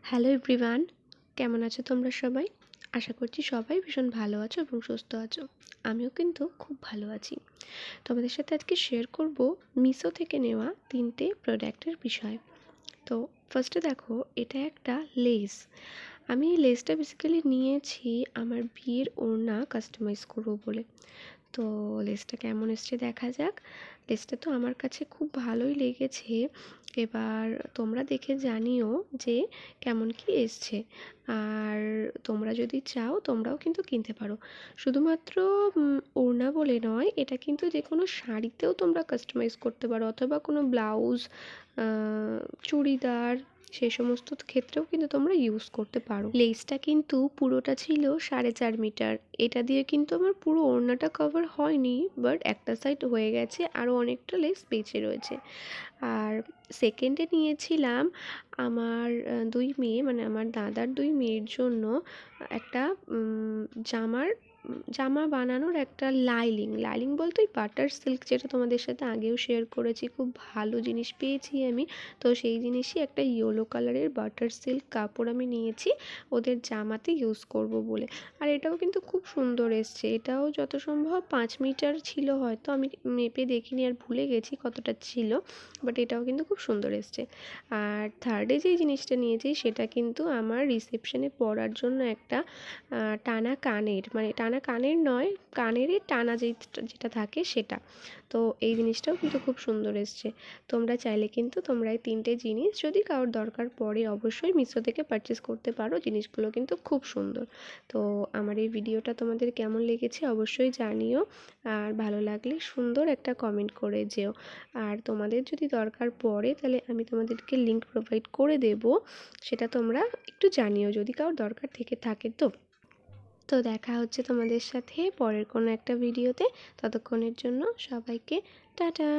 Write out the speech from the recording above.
Hello everyone, কেমন আছো তোমরা সবাই? আশা করছি সবাই ভীষণ ভালো আছো এবং সুস্থ আছো। আমিও কিন্তু খুব ভালো আছি। তোমাদের সাথে আজকে শেয়ার করব মিশো থেকে নেওয়া 3টে প্রোডাক্টের বিষয়। তো ফার্স্টে দেখো, এটা একটা লেস। আমি এই লেসটা বেসিক্যালি নিয়েছি আমার বিয়ের ওড়না কাস্টমাইজ করবো বলে। তো লেসটা কেমন এসছে দেখা যাক। লেসটা তো আমার কাছে খুব ভালোই লেগেছে। এবার তোমরা দেখে জানিও যে কেমন কি এসছে। আর তোমরা যদি চাও তোমরাও কিন্তু কিনতে পারো। শুধুমাত্র ওড়না বলে নয়, এটা কিন্তু যে কোনো শাড়িতেও তোমরা কাস্টমাইজ করতে পারো, অথবা কোনো ব্লাউজ, চুড়িদার, সেই সমস্ত ক্ষেত্রেও কিন্তু তোমরা ইউজ করতে পারো। লেসটা কিন্তু পুরোটা ছিল 4.5 মিটার। এটা দিয়ে কিন্তু আমার পুরো ওড়নাটা কভার হয়নি, বাট একটা সাইড হয়ে গেছে, আরও অনেকটা লেস বেঁচে রয়েছে। আর সেকেন্ডে নিয়েছিলাম আমার 2 মেয়ে, মানে আমার দাদার 2 মেয়ের জন্য একটা জামা বানানোর একটা লাইলিং বলতে ওই বাটার সিল্ক, যেটা তোমাদের সাথে আগেও শেয়ার করেছি, খুব ভালো জিনিস পেয়েছি আমি। তো সেই জিনিসই একটা ইয়েলো কালারের বাটার সিল্ক কাপড় আমি নিয়েছি ওদের জামাতে ইউজ করব বলে। আর এটাও কিন্তু খুব সুন্দর এসছে। এটাও যত সম্ভব 5 মিটার ছিল, হয়তো আমি মেপে দেখিনি আর ভুলে গেছি কতটা ছিল, বাট এটাও কিন্তু খুব সুন্দর এসছে। আর থার্ডে যেই জিনিসটা নিয়েছি সেটা কিন্তু আমার রিসেপশনে পরার জন্য একটা টানা কানের, মানে টানা কানের নয়, কানেরই টানা যেটা থাকে সেটা। তো এই জিনিসটাও কিন্তু খুব সুন্দর এসছে। তোমরা চাইলে কিন্তু তোমরা এই 3টে জিনিস যদি কারোর দরকার পড়ে অবশ্যই মিশো থেকে পারচেস করতে পারো। জিনিসগুলো কিন্তু খুব সুন্দর। তো আমার এই ভিডিওটা তোমাদের কেমন লেগেছে অবশ্যই জানিও। আর ভালো লাগলে সুন্দর একটা কমেন্ট করে যেও। আর তোমাদের যদি দরকার পড়ে তাহলে আমি তোমাদেরকে লিঙ্ক প্রোভাইড করে দেব, সেটা তোমরা একটু জানিও যদি কারোর দরকার থেকে থাকে। তো দেখা হচ্ছে তোমাদের সাথে পরের কোনো একটা ভিডিওতে। ততক্ষণের জন্য সবাইকে টাটা।